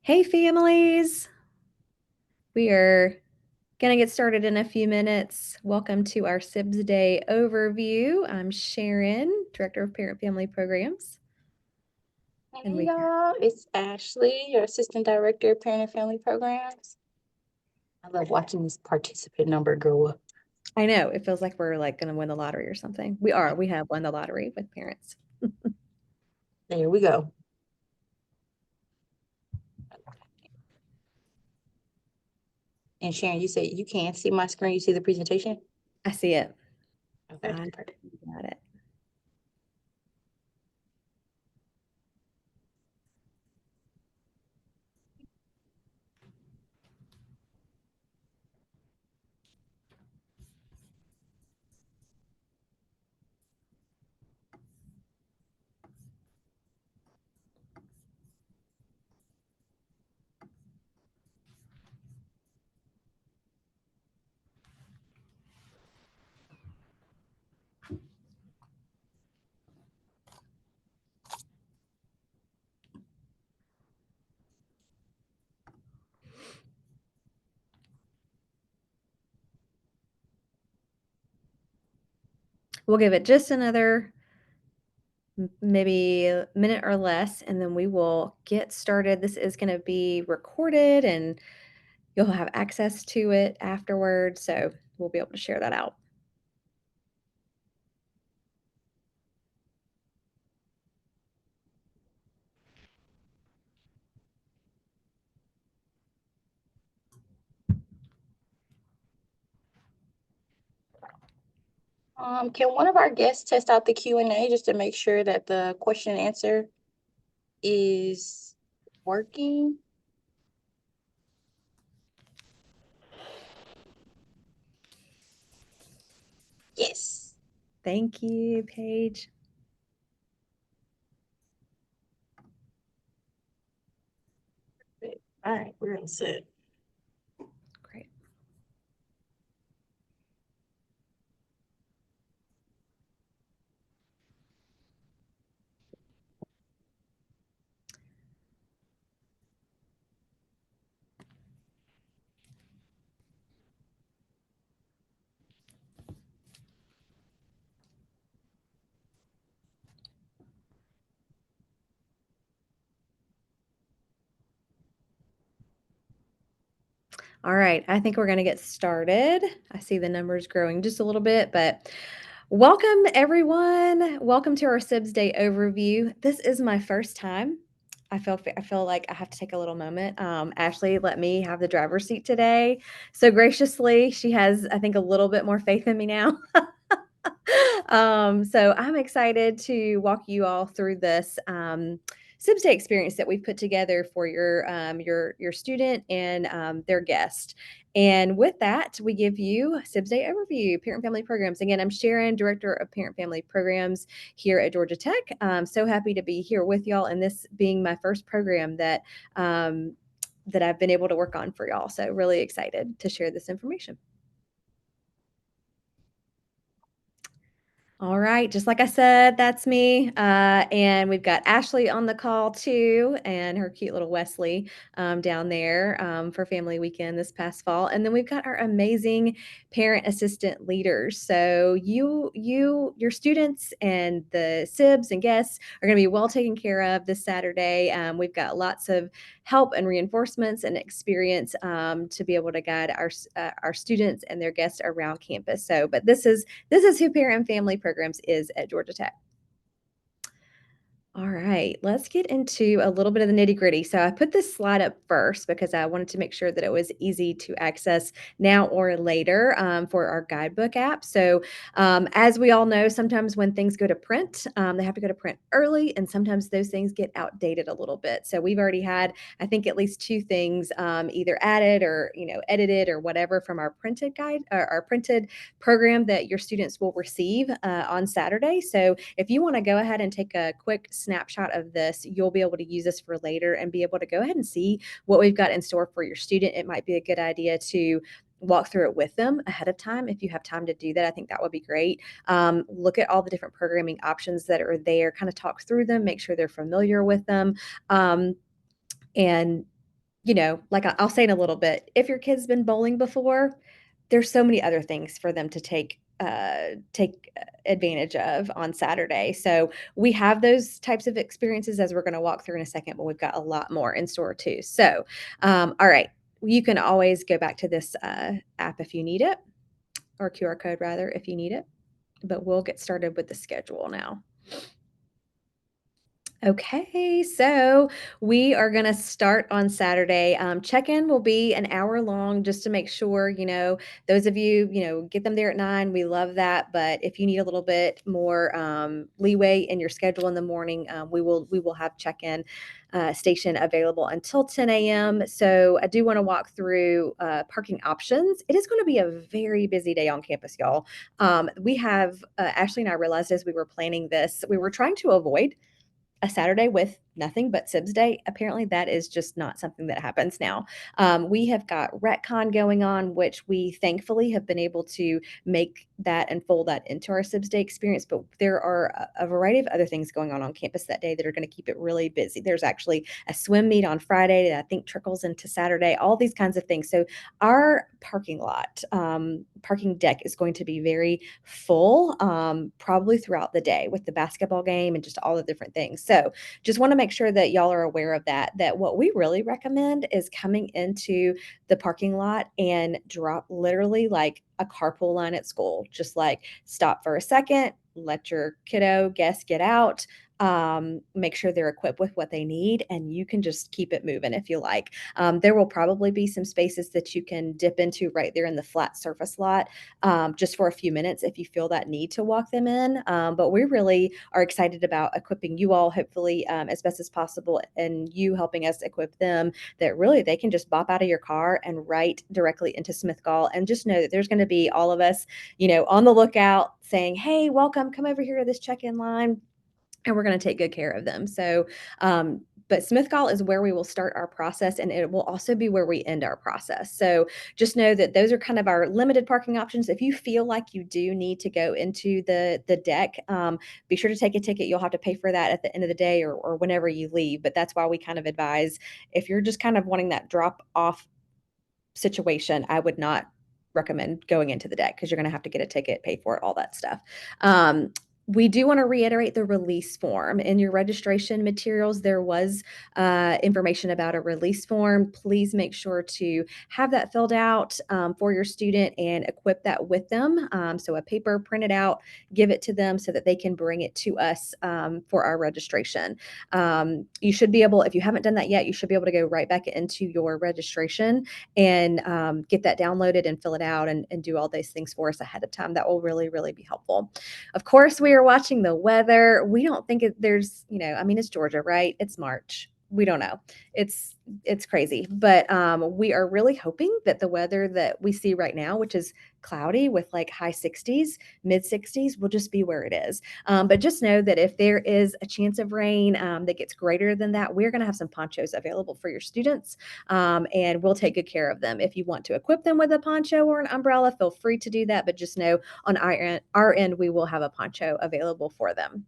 Hey, families. We are going to get started in a few minutes. Welcome to our Sibs Day overview. I'm Sharon, Director of Parent Family Programs. And Hey we, y'all, it's Ashley, your Assistant Director of Parent and Family Programs. I love watching this participant number grow up. I know it feels like we're going to win the lottery or something. We have won the lottery with parents. There we go. And Sharon, you said you can't see my screen. You see the presentation? I see it. Okay, I perfect. got it. We'll give it just another maybe a minute or less, and then we will get started. This is going to be recorded and you'll have access to it afterwards. So we'll be able to share that out. Can one of our guests test out the Q&A just to make sure that the question and answer is working? Yes. Thank you, Paige. All right, we're all set. Great. All right, I think we're going to get started. I see the numbers growing just a little bit, but welcome everyone. Welcome to our Sibs Day overview. This is my first time. I feel like I have to take a little moment. Ashley let me have the driver's seat today. So graciously, she has, I think, a little bit more faith in me now. So I'm excited to walk you all through this Sibs Day experience that we've put together for your student and their guest. And with that, we give you Sibs Day overview, Parent Family Programs. Again, I'm Sharon, Director of Parent Family Programs here at Georgia Tech. I'm so happy to be here with y'all, and this being my first program that I've been able to work on for y'all. So really excited to share this information. All right, just like I said, that's me. And we've got Ashley on the call too, and her cute little Wesley down there for Family Weekend this past fall. And then we've got our amazing parent assistant leaders. So your students and the Sibs and guests are going to be well taken care of this Saturday. We've got lots of help and reinforcements and experience to be able to guide our students and their guests around campus. So, but this is who Parent and Family Programs is at Georgia Tech. All right, let's get into a little bit of the nitty gritty. So I put this slide up first because I wanted to make sure that it was easy to access now or later for our guidebook app. So as we all know, sometimes when things go to print, they have to go to print early, and sometimes those things get outdated a little bit. So we've already had, I think, at least two things either added or edited or whatever from our printed guide or our printed program that your students will receive on Saturday. So if you want to go ahead and take a quick snapshot of this, you'll be able to use this for later and be able to go ahead and see what we've got in store for your student. It might be a good idea to walk through it with them ahead of time. If you have time to do that, I think that would be great. Look at all the different programming options that are there, kind of talk through them, make sure they're familiar with them. And like I'll say in a little bit, if your kid's been bowling before, there's so many other things for them to take advantage of on Saturday. So we have those types of experiences as we're going to walk through in a second, but we've got a lot more in store too. So, all right, you can always go back to this app if you need it, or QR code rather, if you need it. But we'll get started with the schedule now. Okay, so we are going to start on Saturday. Check-in will be an hour long just to make sure, those of you, get them there at 9. We love that. But if you need a little bit more leeway in your schedule in the morning, we will have check-in station available until 10 a.m. So I do want to walk through parking options. It is going to be a very busy day on campus, y'all. We have, Ashley and I realized as we were planning this, we were trying to avoid a Saturday with nothing but Sibs Day. Apparently, that is just not something that happens now. We have got RetCon going on, which we thankfully have been able to make that and fold that into our Sibs Day experience. But there are a variety of other things going on campus that day that are going to keep it really busy. There's actually a swim meet on Friday that I think trickles into Saturday, all these kinds of things. So our parking lot, parking deck is going to be very full, probably throughout the day with the basketball game and just all the different things. So just want to make sure that y'all are aware of that what we really recommend is coming into the parking lot and drop literally like a carpool line at school. Just like stop for a second, let your kiddo guest get out, make sure they're equipped with what they need, and you can just keep it moving if you like. There will probably be some spaces that you can dip into right there in the flat surface lot, just for a few minutes if you feel that need to walk them in. But we really are excited about equipping you all, hopefully, as best as possible, and you helping us equip them, that really they can just bop out of your car and right directly into Smith Gall. And just know that there's going to be all of us, on the lookout saying, hey, welcome, come over here to this check-in line, and we're going to take good care of them. So, but Smith Gall is where we will start our process, and it will also be where we end our process. So just know that those are kind of our limited parking options. If you feel like you do need to go into the deck, be sure to take a ticket. You'll have to pay for that at the end of the day, or whenever you leave. But that's why we kind of advise, if you're just kind of wanting that drop off situation, I would not recommend going into the deck because you're going to have to get a ticket, pay for it, all that stuff. We do want to reiterate the release form. In your registration materials, there was information about a release form. Please make sure to have that filled out for your student and equip that with them. So a paper, print it out, give it to them so that they can bring it to us for our registration. You should be able, if you haven't done that yet, you should be able to go right back into your registration and get that downloaded and fill it out and do all those things for us ahead of time. That will really, really be helpful. Of course, we are watching the weather. We don't think there's, I mean, it's Georgia, right? It's March. We don't know. It's crazy, but we are really hoping that the weather that we see right now, which is cloudy with like high 60s, mid 60s, will just be where it is. But just know that if there is a chance of rain that gets greater than that, we're going to have some ponchos available for your students, and we'll take good care of them. If you want to equip them with a poncho or an umbrella, feel free to do that. But just know on our end, we will have a poncho available for them.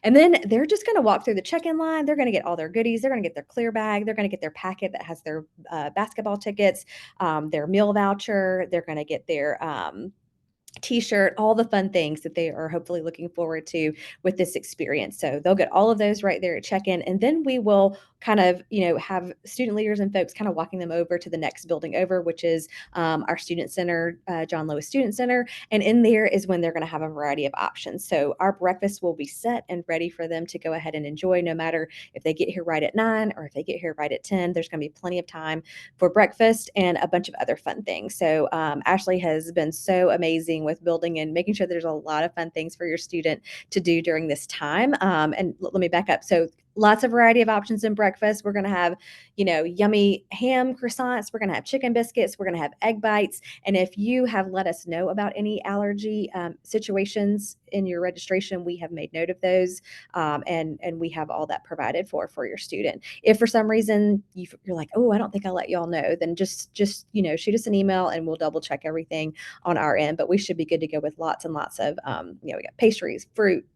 And then they're just going to walk through the check-in line. They're going to get all their goodies. They're going to get their clear bag. They're going to get their packet that has their basketball tickets, their meal voucher. They're going to get their T-shirt, all the fun things that they are hopefully looking forward to with this experience. So they'll get all of those right there at check-in, and then we will kind of, have student leaders and folks kind of walking them over to the next building over, which is our student center, John Lewis Student Center. And in there is when they're going to have a variety of options. So our breakfast will be set and ready for them to go ahead and enjoy, no matter if they get here right at 9 or if they get here right at 10. There's going to be plenty of time for breakfast and a bunch of other fun things. So Ashley has been so amazing with building and making sure there's a lot of fun things for your student to do during this time. And let me back up. So lots of variety of options in breakfast. We're going to have, yummy ham croissants. We're going to have chicken biscuits. We're going to have egg bites. And if you have let us know about any allergy situations in your registration, we have made note of those, and we have all that provided for your student. If for some reason you're like, oh, I don't think I'll let y'all know, then just shoot us an email and we'll double check everything on our end. But we should be good to go with lots and lots of, we got pastries, fruit,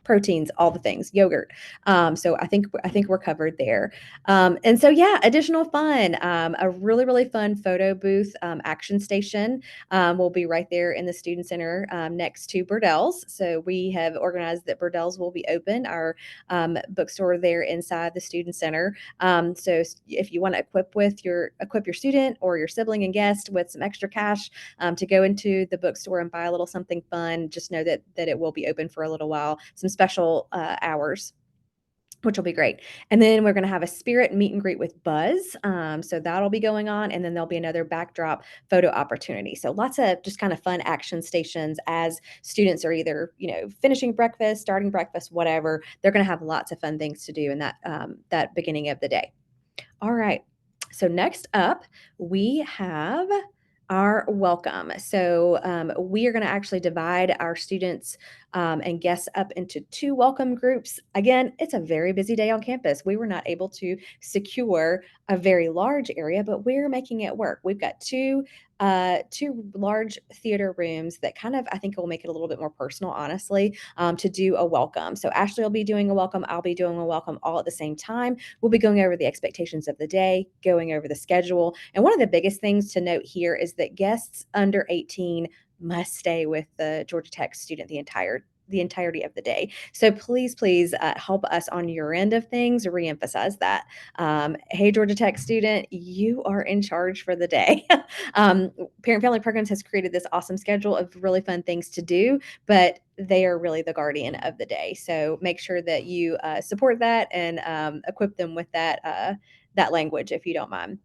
proteins, all the things, yogurt. So I think we're covered there. And so yeah, additional fun, a really fun photo booth, action station will be right there in the student center, next to Burdell's. So we have organized that Burdell's will be open, our bookstore there inside the student center. So if you want to equip your student or your sibling and guest with some extra cash, to go into the bookstore and buy a little something fun, just know that it will be open for a little while, some special hours, which will be great. And then we're going to have a spirit meet and greet with Buzz. So that'll be going on. And then there'll be another backdrop photo opportunity. So lots of just kind of fun action stations as students are either, finishing breakfast, starting breakfast, whatever. They're going to have lots of fun things to do in that beginning of the day. All right. So next up, we have our welcome. So we are going to actually divide our students and guests up into two welcome groups. Again, it's a very busy day on campus. We were not able to secure a very large area, but we're making it work. We've got two large theater rooms that kind of, I think, will make it a little bit more personal, honestly, to do a welcome. So Ashley will be doing a welcome. I'll be doing a welcome all at the same time. We'll be going over the expectations of the day, going over the schedule. And one of the biggest things to note here is that guests under 18 must stay with the Georgia Tech student the entirety of the day. So please help us on your end of things, reemphasize that. Hey, Georgia Tech student, you are in charge for the day. Parent Family Programs has created this awesome schedule of really fun things to do, but they are really the guardian of the day. So make sure that you support that and equip them with that language, if you don't mind.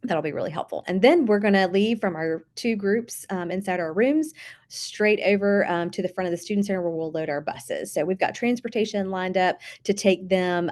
That'll be really helpful. And then we're going to leave from our two groups inside our rooms straight over to the front of the student center where we'll load our buses. So we've got transportation lined up to take them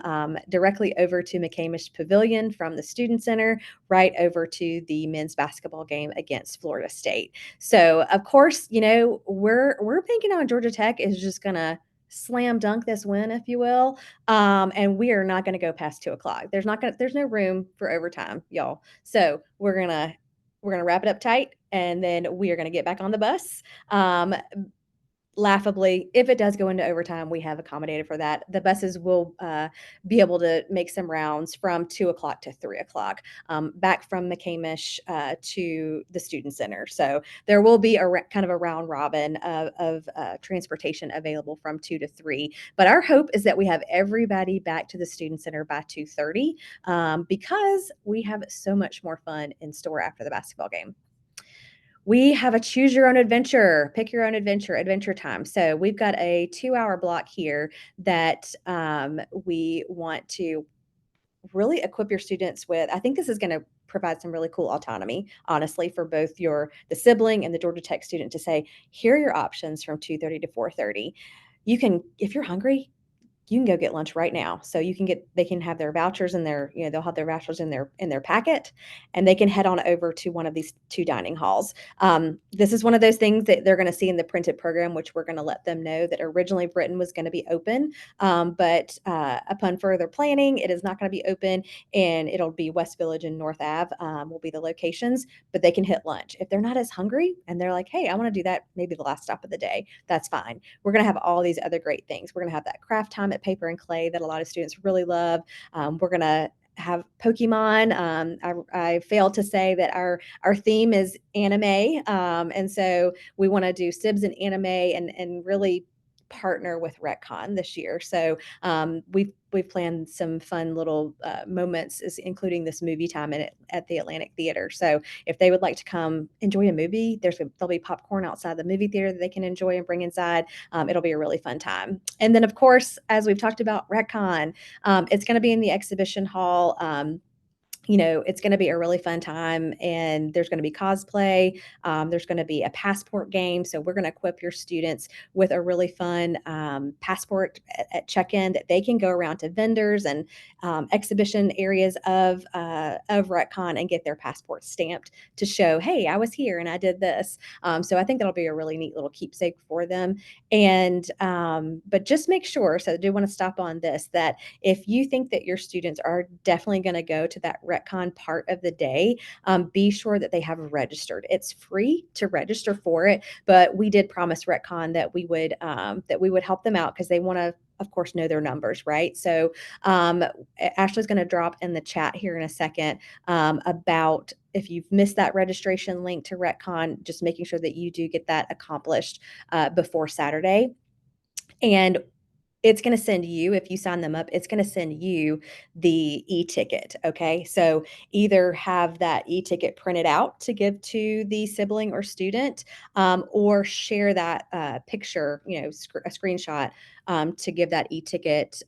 directly over to McCamish Pavilion from the student center, right over to the men's basketball game against Florida State. So of course, we're thinking on Georgia Tech is just going to slam dunk this win, if you will. And we are not going to go past 2 o'clock. There's no room for overtime, y'all. So we're gonna wrap it up tight, and then we are gonna get back on the bus. Laughably, if it does go into overtime, we have accommodated for that. The buses will be able to make some rounds from 2 o'clock to 3 o'clock, back from McCamish to the student center. So there will be kind of a round robin of transportation available from 2 to 3. But our hope is that we have everybody back to the student center by 2:30, because we have so much more fun in store after the basketball game. We have a choose your own adventure, pick your own adventure time. So we've got a 2-hour block here that we want to really equip your students with. I think this is going to provide some really cool autonomy, honestly, for both the sibling and the Georgia Tech student to say, here are your options from 2:30 to 4:30. You can, if you're hungry, you can go get lunch right now. So they can have their vouchers in they'll have their vouchers in their packet, and they can head on over to one of these two dining halls. This is one of those things that they're going to see in the printed program, which we're going to let them know that originally Britain was going to be open. But upon further planning, it is not going to be open, and it'll be West Village and North Ave, will be the locations, but they can hit lunch. If they're not as hungry and they're like, hey, I want to do that, maybe the last stop of the day, that's fine. We're going to have all these other great things. We're going to have that craft time at Paper and Clay that a lot of students really love. We're going to have Pokemon. I failed to say that our theme is anime, and so we want to do Sibs and anime and really partner with Retcon this year. So we've planned some fun little moments, including this movie time at the Atlantic Theater. So if they would like to come enjoy a movie, there'll be popcorn outside the movie theater that they can enjoy and bring inside. It'll be a really fun time. And then, of course, as we've talked about, Retcon, it's going to be in the exhibition hall. It's going to be a really fun time, and there's going to be cosplay. There's going to be a passport game. So we're going to equip your students with a really fun passport at check-in that they can go around to vendors and exhibition areas of Retcon and get their passport stamped to show, hey, I was here and I did this. So I think that'll be a really neat little keepsake for them. And but just make sure. So I do want to stop on this, that if you think that your students are definitely going to go to that retcon part of the day, be sure that they have registered. It's free to register for it, but we did promise retcon that we would help them out because they want to, of course, know their numbers, right? So um, Ashley's going to drop in the chat here in a second about if you've missed that registration link to retcon, just making sure that you do get that accomplished before Saturday. And it's going to send you, if you sign them up, it's going to send you the e-ticket. Okay. So either have that e-ticket printed out to give to the sibling or student, or share that picture, a screenshot to give that e-ticket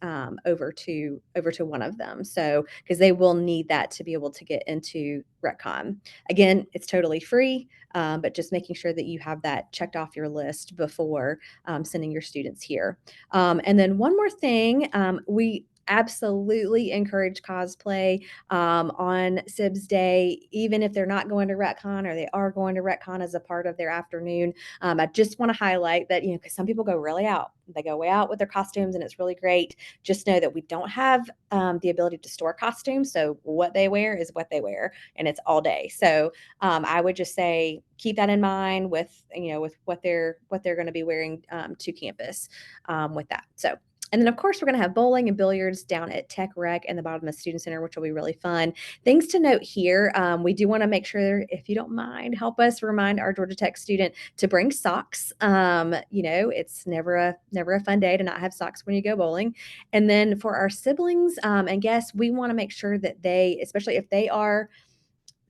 over to one of them. So because they will need that to be able to get into retcon. Again, it's totally free, but just making sure that you have that checked off your list before sending your students here. And then one more thing, we absolutely encourage cosplay on Sibs Day, even if they're not going to retcon or they are going to retcon as a part of their afternoon. I just want to highlight that, because some people go really out. They go way out with their costumes and it's really great. Just know that we don't have the ability to store costumes. So what they wear is what they wear and it's all day. So I would just say keep that in mind with what they're going to be wearing to campus with that. So, and then of course we're going to have bowling and billiards down at Tech Rec in the bottom of the Student Center, which will be really fun. Things to note here: we do want to make sure, if you don't mind, help us remind our Georgia Tech student to bring socks. It's never a fun day to not have socks when you go bowling. And then for our siblings and guests, we want to make sure that they, especially if they are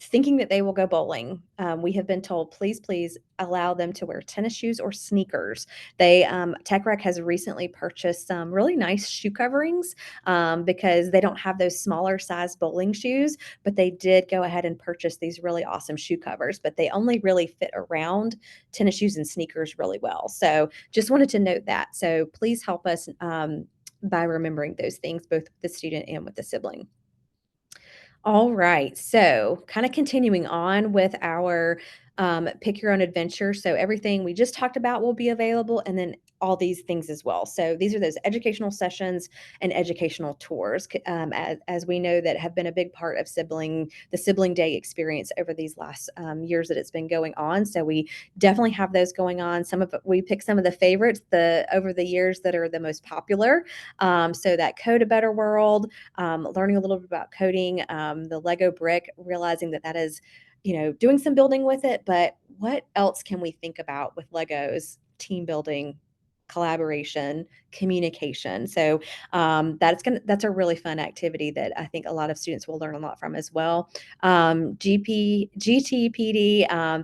thinking that they will go bowling. We have been told, please allow them to wear tennis shoes or sneakers. Tech Rec has recently purchased some really nice shoe coverings because they don't have those smaller size bowling shoes, but they did go ahead and purchase these really awesome shoe covers, but they only really fit around tennis shoes and sneakers really well. So just wanted to note that. So please help us by remembering those things, both with the student and with the sibling. All right. So, kind of continuing on with our pick your own adventure. So, everything we just talked about will be available, and then all these things as well. So, these are those educational sessions and educational tours, as we know, that have been a big part of the sibling day experience over these last years that it's been going on. So, we definitely have those going on. We pick some of the favorites over the years that are the most popular. So, that Code a Better World, learning a little bit about coding, the Lego brick, realizing that is, doing some building with it. But what else can we think about with Legos? Team building, collaboration, communication. So that's a really fun activity that I think a lot of students will learn a lot from as well. GTPD,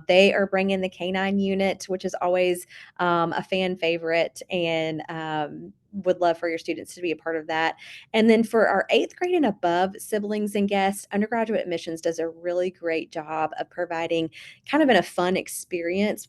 they are bringing the Canine unit, which is always a fan favorite, and would love for your students to be a part of that. And then for our 8th grade and above siblings and guests, undergraduate admissions does a really great job of providing kind of a fun experience.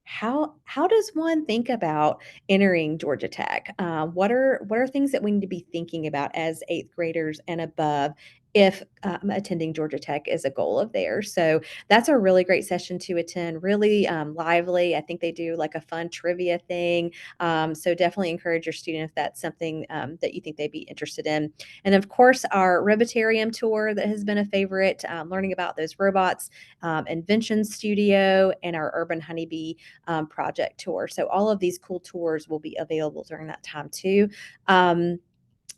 How does one think about entering Georgia Tech? What are things that we need to be thinking about as 8th graders and above if attending Georgia Tech is a goal of theirs? So that's a really great session to attend. Really lively. I think they do like a fun trivia thing. So definitely encourage your student if that's something that you think they'd be interested in. And of course, our Robotarium tour that has been a favorite, learning about those robots, Invention Studio, and our Urban Honeybee project tour. So all of these cool tours will be available during that time too.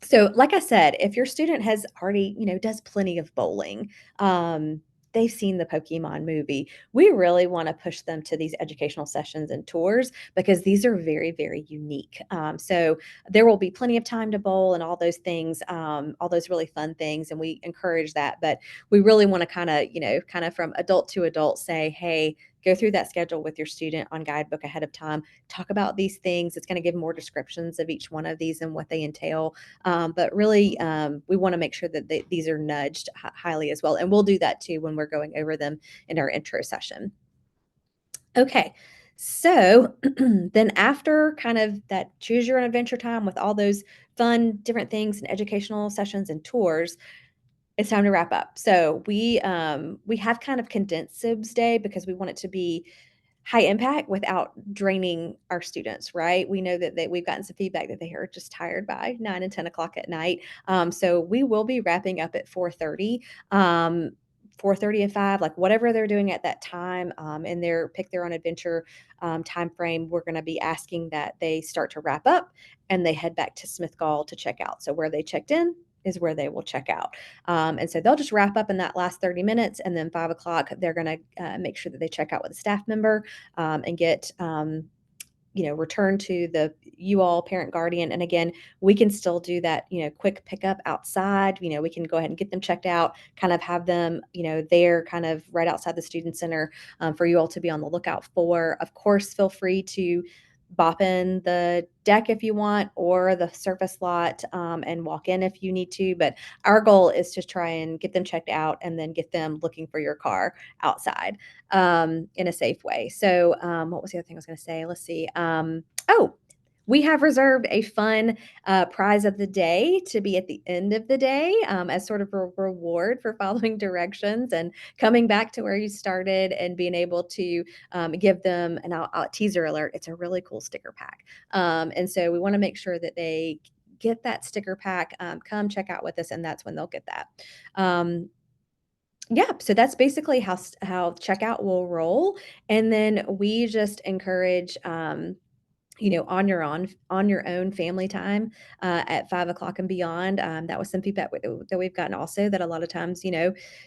So like I said, if your student has already, does plenty of bowling, they've seen the Pokemon movie, we really want to push them to these educational sessions and tours because these are very, very unique. So there will be plenty of time to bowl and all those things, all those really fun things, and we encourage that. But we really want to kind of from adult to adult say, hey, go through that schedule with your student on guidebook ahead of time. Talk about these things. It's going to give more descriptions of each one of these and what they entail. But really, we want to make sure that these are nudged highly as well. And we'll do that too when we're going over them in our intro session. Okay. So then after kind of that choose your own adventure time with all those fun different things and educational sessions and tours, it's time to wrap up. So we have kind of condensed Sibs Day because we want it to be high impact without draining our students, right? We know that we've gotten some feedback that they are just tired by 9 and 10 o'clock at night. So we will be wrapping up at 4:30. 4:30 to 5, like whatever they're doing at that time, in their pick their own adventure time frame, we're going to be asking that they start to wrap up and they head back to Smith Gall to check out. So where they checked in is where they will check out. And so they'll just wrap up in that last 30 minutes. And then 5 o'clock, they're going to make sure that they check out with a staff member and get return to the you all parent guardian. And again, we can still do that, quick pickup outside. We can go ahead and get them checked out, kind of have them, there kind of right outside the student center for you all to be on the lookout for. Of course, feel free to bop in the deck if you want, or the surface lot, and walk in if you need to. But our goal is to try and get them checked out and then get them looking for your car outside in a safe way. So, what was the other thing I was going to say? Let's see. Oh, we have reserved a fun prize of the day to be at the end of the day as sort of a reward for following directions and coming back to where you started and being able to give them an teaser alert. It's a really cool sticker pack. And so we want to make sure that they get that sticker pack, come check out with us, and that's when they'll get that. Yeah, so that's basically how checkout will roll, and then we just encourage, on your own family time at 5 o'clock and beyond. That was some feedback that we've gotten also, that a lot of times,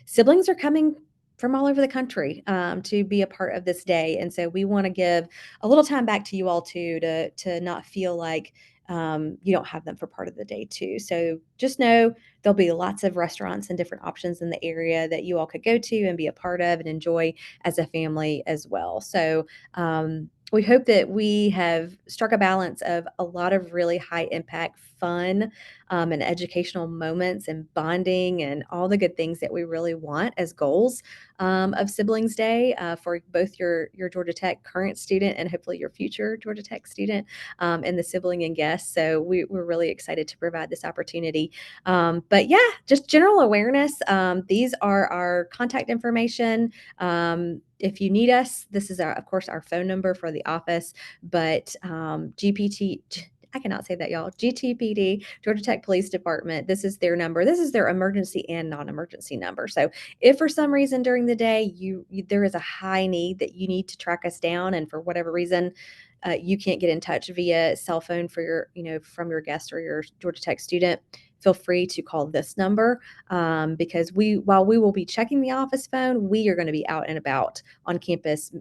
siblings are coming from all over the country to be a part of this day, and so we want to give a little time back to you all too, to not feel like you don't have them for part of the day too. So just know there'll be lots of restaurants and different options in the area that you all could go to and be a part of and enjoy as a family as well. So we hope that we have struck a balance of a lot of really high impact fun and educational moments and bonding and all the good things that we really want as goals of Siblings Day for both your Georgia Tech current student and hopefully your future Georgia Tech student and the sibling and guests. So we're really excited to provide this opportunity. But yeah, just general awareness. These are our contact information. If you need us, this is of course our phone number for the office, but GPT, I cannot say that, y'all. GTPD, Georgia Tech Police Department, this is their number. This is their emergency and non-emergency number. So if for some reason during the day there is a high need that you need to track us down, and for whatever reason you can't get in touch via cell phone for from your guest or your Georgia Tech student, feel free to call this number because while we will be checking the office phone, we are going to be out and about on campus,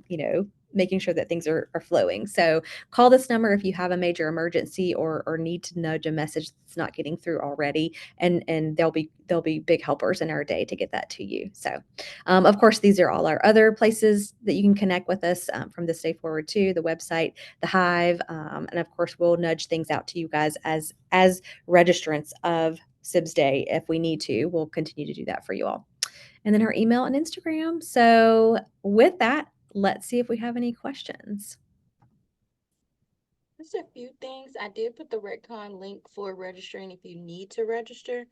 making sure that things are flowing. So call this number if you have a major emergency or need to nudge a message that's not getting through already, and they'll be big helpers in our day to get that to you. So of course, these are all our other places that you can connect with us from this day forward too, the website, the Hive, and of course we'll nudge things out to you guys as registrants of Sibs Day if we need to. We'll continue to do that for you all. And then our email and Instagram. So with that, let's see if we have any questions. Just a few things. I did put the Redcon link for registering if you need to register.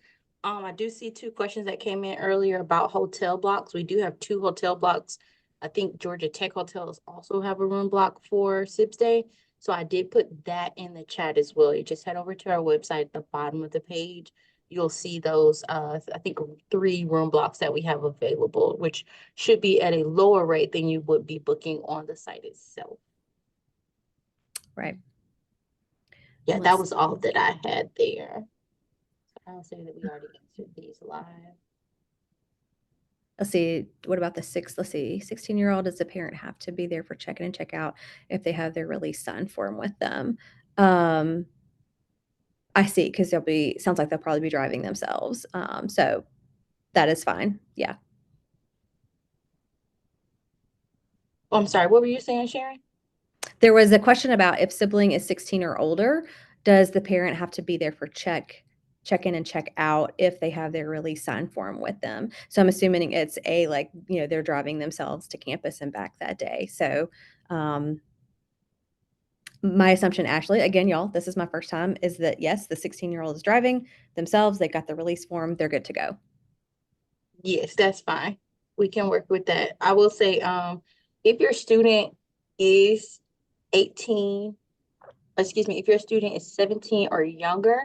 I do see two questions that came in earlier about hotel blocks. We do have two hotel blocks. I think Georgia Tech hotels also have a room block for Sibs Day. So I did put that in the chat as well. You just head over to our website at the bottom of the page. You'll see those, I think, 3 room blocks that we have available, which should be at a lower rate than you would be booking on the site itself. Right. Yeah, that was all that I had there. I'll say that we already answered these live. Let's see. What about the let's see, 16-year-old, does the parent have to be there for check-in and check-out if they have their release sign form with them? I see, because sounds like they'll probably be driving themselves. So that is fine. Yeah. Oh, I'm sorry. What were you saying, Sharon? There was a question about if sibling is 16 or older, does the parent have to be there for check-in and check-out if they have their release sign form with them? So I'm assuming it's they're driving themselves to campus and back that day. So my assumption, Ashley, again, y'all, this is my first time, is that yes, the 16-year-old is driving themselves. They got the release form. They're good to go. Yes, that's fine. We can work with that. I will say, if your student is 18, excuse me, if your student is 17 or younger,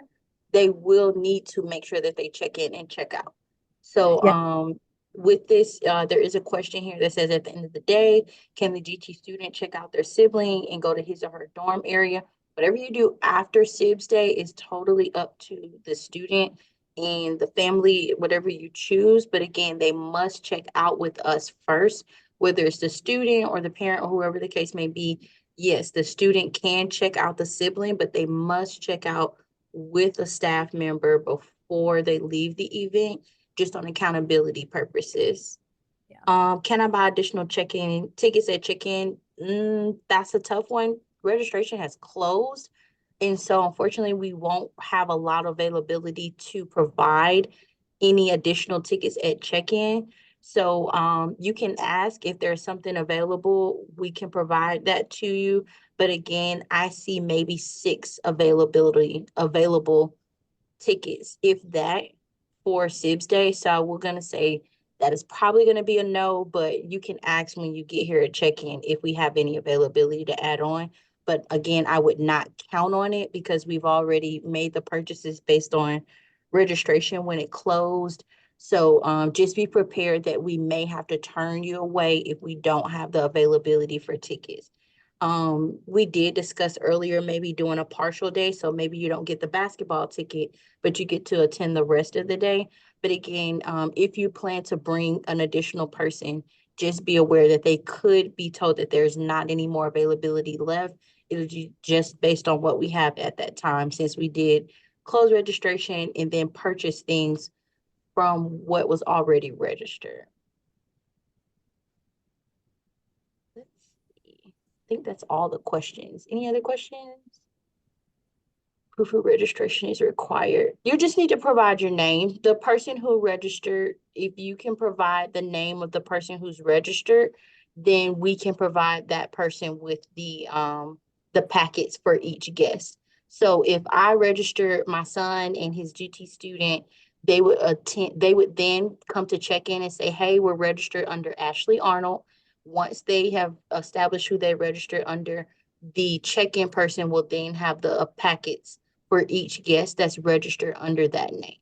they will need to make sure that they check in and check out. So Yeah. with this, there is a question here that says at the end of the day, can the GT student check out their sibling and go to his or her dorm area? Whatever you do after Sibs Day is totally up to the student and the family, whatever you choose. But again, they must check out with us first, whether it's the student or the parent or whoever the case may be. Yes, the student can check out the sibling, but they must check out with a staff member before they leave the event, just on accountability purposes. Yeah. Can I buy additional check-in tickets at check-in? That's a tough one. Registration has closed. And so unfortunately, we won't have a lot of availability to provide any additional tickets at check-in. So you can ask if there's something available, we can provide that to you. But again, I see maybe six available tickets, if that, for Sibs Day. So we're gonna say that is probably gonna be a no, but you can ask when you get here at check-in if we have any availability to add on. But again, I would not count on it because we've already made the purchases based on registration when it closed. So just be prepared that we may have to turn you away if we don't have the availability for tickets. We did discuss earlier maybe doing a partial day, so maybe you don't get the basketball ticket, but you get to attend the rest of the day. But again, if you plan to bring an additional person, just be aware that they could be told that there's not any more availability left. It'll be just based on what we have at that time, since we did close registration and then purchase things from what was already registered. Let's see. I think that's all the questions. Any other questions? Proof of registration is required. You just need to provide your name. The person who registered, if you can provide the name of the person who's registered, then we can provide that person with the packets for each guest. So if I registered my son and his GT student, they would then come to check in and say, hey, we're registered under Ashley Arnold. Once they have established who they registered under, the check-in person will then have the packets for each guest that's registered under that name.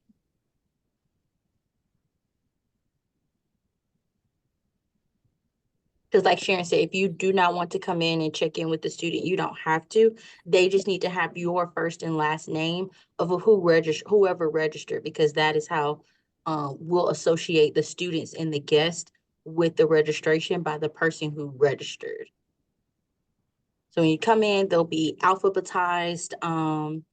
Because like Sharon said, if you do not want to come in and check in with the student, you don't have to. They just need to have your first and last name of whoever registered, because that is how we'll associate the students and the guest with the registration by the person who registered. So when you come in, there'll be alphabetized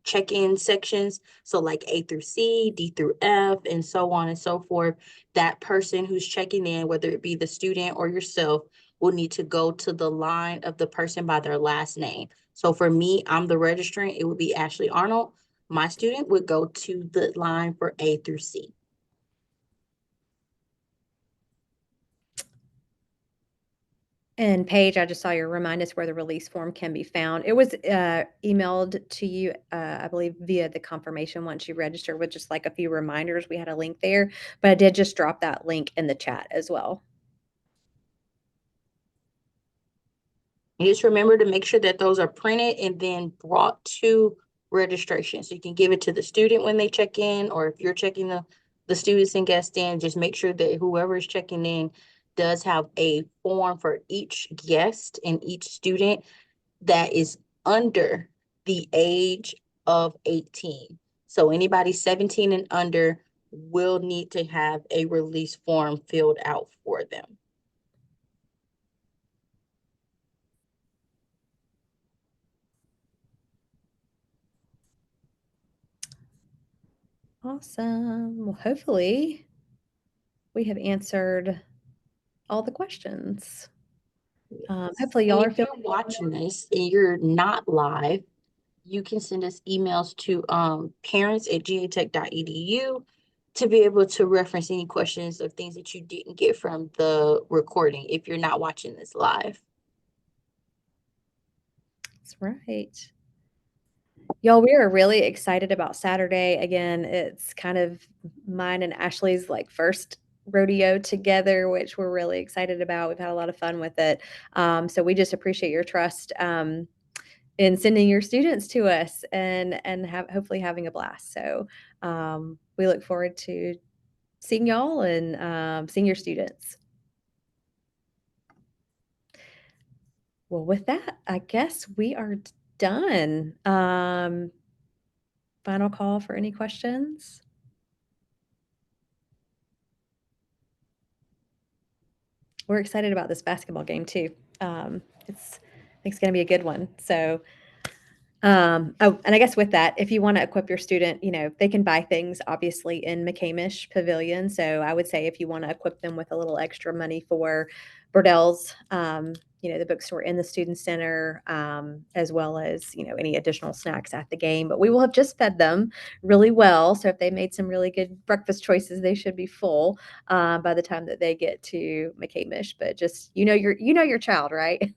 check-in sections. So like A through C, D through F, and so on and so forth. That person who's checking in, whether it be the student or yourself, will need to go to the line of the person by their last name. So for me, I'm the registrant. It would be Ashley Arnold. My student would go to the line for A through C. And Paige, I just saw your remind us where the release form can be found. It was emailed to you, I believe, via the confirmation once you register with just like a few reminders. We had a link there, but I did just drop that link in the chat as well. And just remember to make sure that those are printed and then brought to registration. So you can give it to the student when they check in, or if you're checking the students and guests in, just make sure that whoever is checking in does have a form for each guest and each student that is under the age of 18. So anybody 17 and under will need to have a release form filled out for them. Awesome. Well, hopefully we have answered all the questions. Hopefully And y'all are if feeling. you're watching this and you're not live, you can send us emails to parents@gatech.edu to be able to reference any questions or things that you didn't get from the recording if you're not watching this live. That's right. Y'all, we are really excited about Saturday. Again, it's kind of mine and Ashley's like first rodeo together, which we're really excited about. We've had a lot of fun with it. So we just appreciate your trust in sending your students to us and have hopefully having a blast. So we look forward to seeing y'all and seeing your students. Well, with that, I guess we are done. Final call for any questions? We're excited about this basketball game too. It's I think it's going to be a good one. So oh, and I guess with that, if you want to equip your student, they can buy things obviously in McCamish Pavilion. So I would say if you want to equip them with a little extra money for Bordell's, the bookstore in the student center, as well as, any additional snacks at the game. But we will have just fed them really well. So if they made some really good breakfast choices, they should be full by the time that they get to McCamish. But just, your child, right?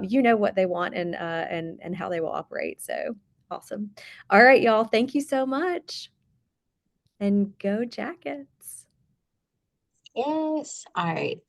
You know what they want and how they will operate. So awesome. All right, y'all. Thank you so much. And go Jackets. Yes. All right.